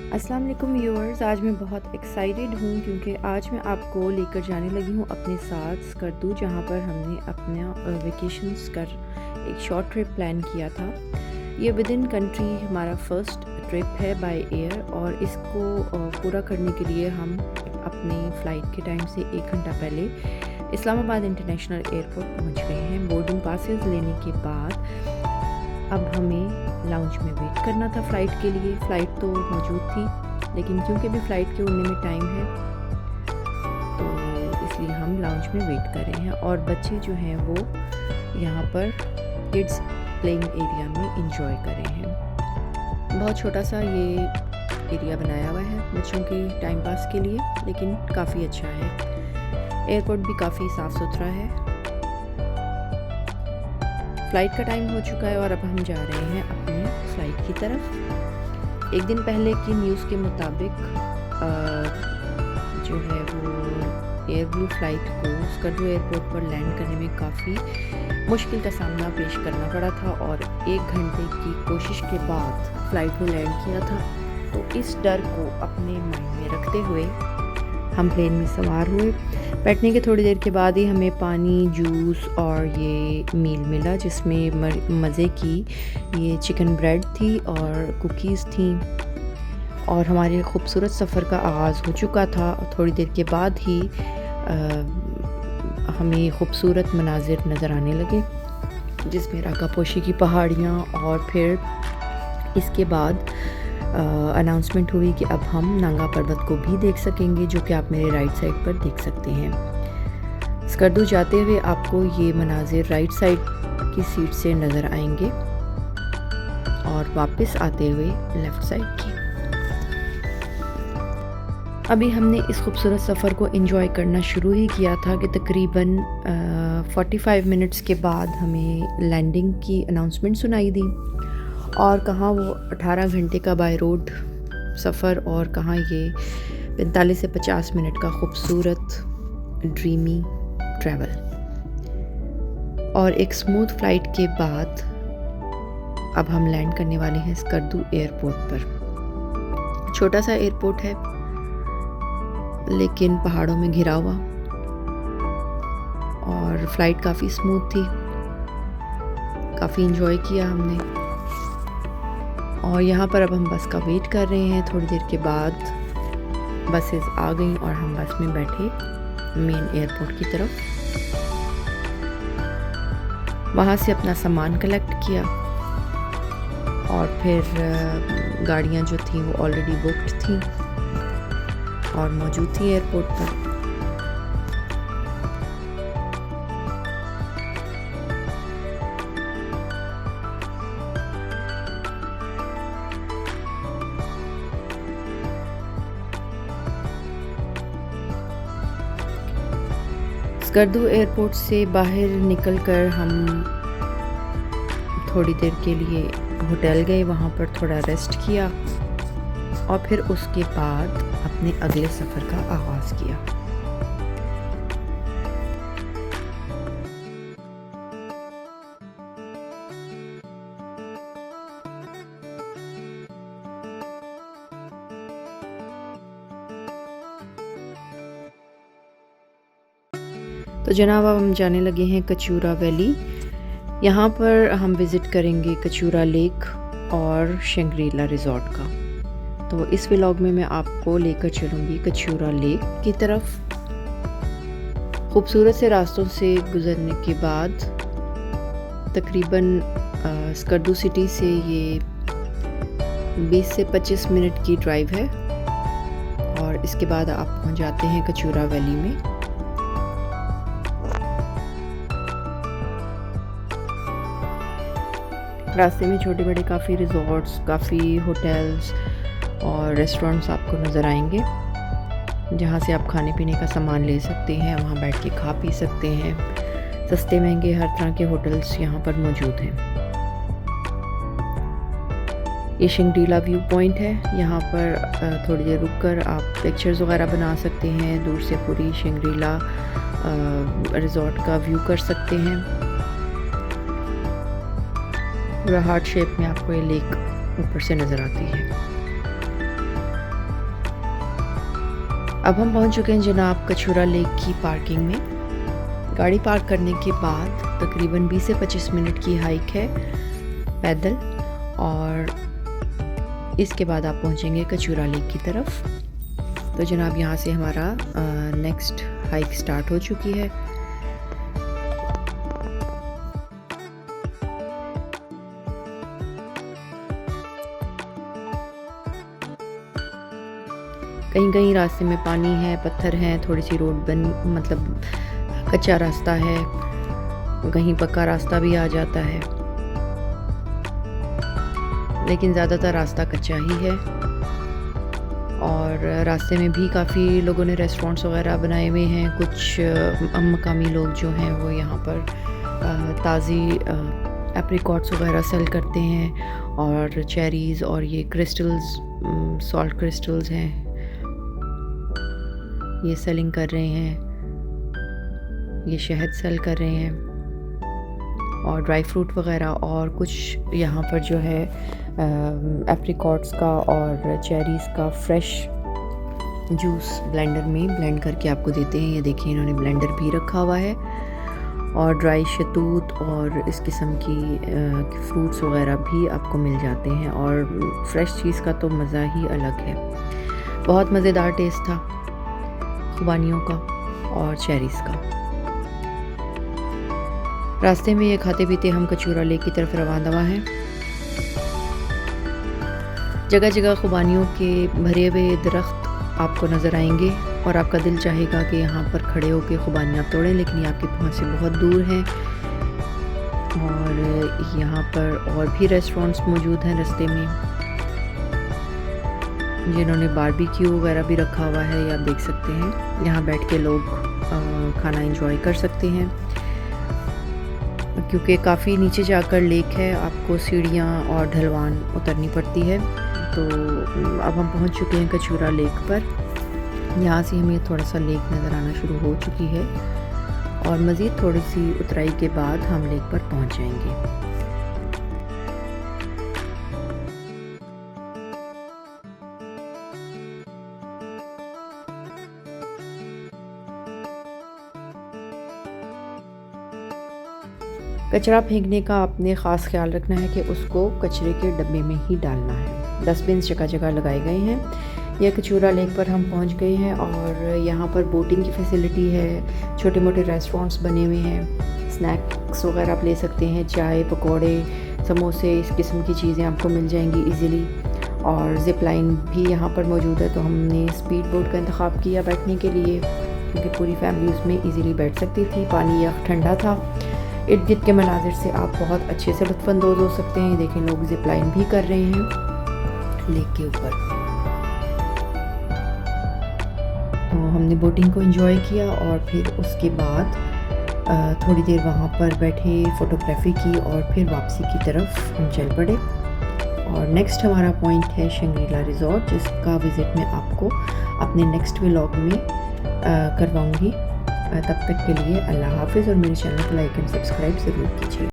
अस्सलाम वालेकुम व्यूअर्स, आज मैं बहुत एक्साइटेड हूँ क्योंकि आज मैं आपको लेकर जाने लगी हूँ अपने साथ स्कर्दू, जहाँ पर हमने अपना वेकेशंस कर एक शॉर्ट ट्रिप प्लान किया था। ये विद इन कंट्री हमारा फर्स्ट ट्रिप है बाय एयर, और इसको पूरा करने के लिए हम अपनी फ़्लाइट के टाइम से 1 घंटा पहले इस्लामाबाद इंटरनेशनल एयरपोर्ट पहुँच गए हैं। बोर्डिंग पासेस लेने के बाद अब हमें लाउंज में वेट करना था फ़्लाइट के लिए। फ़्लाइट तो मौजूद थी, लेकिन क्योंकि अभी फ़्लाइट के उड़ने में टाइम है तो इसलिए हम लाउंज में वेट कर रहे हैं। और बच्चे जो हैं वो यहाँ पर किड्स प्लेइंग एरिया में इंजॉय कर रहे हैं। बहुत छोटा सा ये एरिया बनाया हुआ है बच्चों के टाइम पास के लिए, लेकिन काफ़ी अच्छा है। एयरपोर्ट भी काफ़ी साफ़ सुथरा है। फ़्लाइट का टाइम हो चुका है और अब हम जा रहे हैं अपनी फ़्लाइट की तरफ। एक दिन पहले की न्यूज़ के मुताबिक जो है वो एयरब्लू फ़्लाइट को स्कर्दू एयरपोर्ट पर लैंड करने में काफ़ी मुश्किल का सामना पेश करना पड़ा था, और 1 घंटे की कोशिश के बाद फ़्लाइट ने लैंड किया था। तो इस डर को अपने माइंड में रखते हुए हम प्लेन में सवार हुए। बैठने के थोड़ी देर के बाद ही हमें पानी, जूस और ये मील मिला, जिसमें मज़े की ये चिकन ब्रेड थी और कुकीज़ थी। और हमारे खूबसूरत सफ़र का आगाज़ हो चुका था। थोड़ी देर के बाद ही हमें खूबसूरत मनाजिर नज़र आने लगे, जिसमें राकापोशी की पहाड़ियाँ, और फिर इसके बाद अनाउंसमेंट हुई कि अब हम नांगा पर्वत को भी देख सकेंगे, जो कि आप मेरे राइट साइड पर देख सकते हैं। स्कर्दू जाते हुए आपको ये मनाजिर राइट साइड की सीट से नज़र आएंगे और वापस आते हुए लेफ़्ट साइड की। अभी हमने इस खूबसूरत सफ़र को एंजॉय करना शुरू ही किया था कि तकरीबन 45 मिनट्स के बाद हमें लैंडिंग की अनाउंसमेंट सुनाई दी। और कहाँ वो 18 घंटे का बाय रोड सफ़र, और कहाँ ये 45 से 50 मिनट का खूबसूरत ड्रीमी ट्रैवल। और एक स्मूथ फ़्लाइट के बाद अब हम लैंड करने वाले हैं स्कर्दू एयरपोर्ट पर। छोटा सा एयरपोर्ट है, लेकिन पहाड़ों में घिरा हुआ, और फ़्लाइट काफ़ी स्मूथ थी। काफ़ी इंजॉय किया हमने। और यहाँ पर अब हम बस का वेट कर रहे हैं। थोड़ी देर के बाद बसेस आ गई और हम बस में बैठे मेन एयरपोर्ट की तरफ। वहाँ से अपना सामान कलेक्ट किया, और फिर गाड़ियाँ जो थी वो ऑलरेडी बुक्ड थी और मौजूद थी एयरपोर्ट पर। स्कर्दू एयरपोर्ट से बाहर निकलकर हम थोड़ी देर के लिए होटल गए, वहाँ पर थोड़ा रेस्ट किया, और फिर उसके बाद अपने अगले सफ़र का आगाज़ किया। तो जनाब अब हम जाने लगे हैं कचूरा वैली। यहाँ पर हम विज़िट करेंगे कचूरा लेक और शंग्रीला रिज़ॉर्ट का। तो इस व्लॉग में मैं आपको लेकर चलूँगी कचूरा लेक की तरफ। खूबसूरत से रास्तों से गुज़रने के बाद तकरीबन स्कर्दू सिटी से ये 20 से 25 मिनट की ड्राइव है, और इसके बाद आप पहुँच जाते हैं कचूरा वैली में। रास्ते में छोटे बड़े काफ़ी रिज़ॉर्ट्स, काफ़ी होटल्स और रेस्टोरेंट्स आपको नज़र आएंगे, जहाँ से आप खाने पीने का सामान ले सकते हैं, वहाँ बैठ के खा पी सकते हैं। सस्ते महंगे हर तरह के होटल्स यहाँ पर मौजूद हैं। ये शंग्रीला व्यू पॉइंट है। यहाँ पर थोड़ी देर रुककर आप पिक्चर्स वगैरह बना सकते हैं। दूर से पूरी शंग्रीला रिज़ॉर्ट का व्यू कर सकते हैं। पूरा हार्ट शेप में आपको ये लेक ऊपर से नज़र आती है। अब हम पहुंच चुके हैं जनाब कचूरा लेक की पार्किंग में। गाड़ी पार्क करने के बाद तकरीबन 20 से 25 मिनट की हाइक है पैदल, और इसके बाद आप पहुंचेंगे कचूरा लेक की तरफ। तो जनाब यहाँ से हमारा नेक्स्ट हाइक स्टार्ट हो चुकी है। कहीं कहीं रास्ते में पानी है, पत्थर हैं, थोड़ी सी रोड मतलब कच्चा रास्ता है, कहीं पक्का रास्ता भी आ जाता है, लेकिन ज़्यादातर रास्ता कच्चा ही है। और रास्ते में भी काफ़ी लोगों ने रेस्टोरेंट्स वगैरह बनाए हुए हैं। कुछ मकामी लोग जो हैं वो यहाँ पर ताज़ी एप्रिकॉट्स वगैरह सेल करते हैं, और चेरीज़, और ये क्रिस्टल्स, सॉल्ट क्रिस्टल्स हैं, ये सेलिंग कर रहे हैं। ये शहद सेल कर रहे हैं, और ड्राई फ्रूट वगैरह, और कुछ यहाँ पर जो है एप्रिकॉट्स का और चेरीज़ का फ्रेश जूस ब्लेंडर में ब्लेंड करके आपको देते हैं। ये देखिए इन्होंने ब्लेंडर भी रखा हुआ है, और ड्राई शतूत और इस किस्म की फ्रूट्स वगैरह भी आपको मिल जाते हैं। और फ्रेश चीज़ का तो मज़ा ही अलग है। बहुत मज़ेदार टेस्ट था खुबानियों का और चेरीज़ का। रास्ते में ये खाते पीते हम कचूरा लेक की तरफ रवाना हैं। जगह जगह खुबानियों के भरे हुए दरख्त आपको नज़र आएंगे, और आपका दिल चाहेगा कि यहाँ पर खड़े होकर खुबानियाँ तोड़ें, लेकिन ये आपकी पहुँच से बहुत दूर हैं। और यहाँ पर और भी रेस्टोरेंट्स मौजूद हैं रास्ते में, जिन्होंने बारबेक्यू वगैरह भी रखा हुआ है। ये आप देख सकते हैं, यहाँ बैठ के लोग खाना एंजॉय कर सकते हैं। क्योंकि काफ़ी नीचे जाकर लेक है, आपको सीढ़ियाँ और ढलवान उतरनी पड़ती है। तो अब हम पहुंच चुके हैं कचूरा लेक पर। यहाँ से हमें थोड़ा सा लेक नज़र आना शुरू हो चुकी है, और मज़ीद थोड़ी सी उतराई के बाद हम लेक पर पहुंच जाएंगे। कचरा फेंकने का आपने ख़ास ख्याल रखना है कि उसको कचरे के डब्बे में ही डालना है। डस्टबिन जगह जगह लगाए गए हैं। यह कचूरा लेक पर हम पहुंच गए हैं, और यहाँ पर बोटिंग की फैसिलिटी है। छोटे मोटे रेस्टोरेंट्स बने हुए हैं, स्नैक्स वगैरह आप ले सकते हैं, चाय, पकोड़े, समोसे, इस किस्म की चीज़ें आपको मिल जाएंगी इजीली। और ज़िप लाइन भी यहाँ पर मौजूद है। तो हमने स्पीड बोट का इंतखाब किया बैठने के लिए, क्योंकि पूरी फैमिली उसमें ईज़िली बैठ सकती थी। पानी यह ठंडा था। इर्द गिर्द के मनाजिर से आप बहुत अच्छे से लुत्फ़अंदोज़ हो सकते हैं। देखें, लोग ज़िप लाइन भी कर रहे हैं लेक के ऊपर। तो हमने बोटिंग को एंजॉय किया, और फिर उसके बाद थोड़ी देर वहाँ पर बैठे, फ़ोटोग्राफी की, और फिर वापसी की तरफ हम चल पड़े। और नेक्स्ट हमारा पॉइंट है शंग्रीला रिज़ॉर्ट, जिसका विज़िट मैं आपको अपने नेक्स्ट व्लॉग में करवाऊँगी। तब तक के लिए अल्लाह हाफ़िज़, और मेरे चैनल को लाइक एंड सब्सक्राइब ज़रूर कीजिए।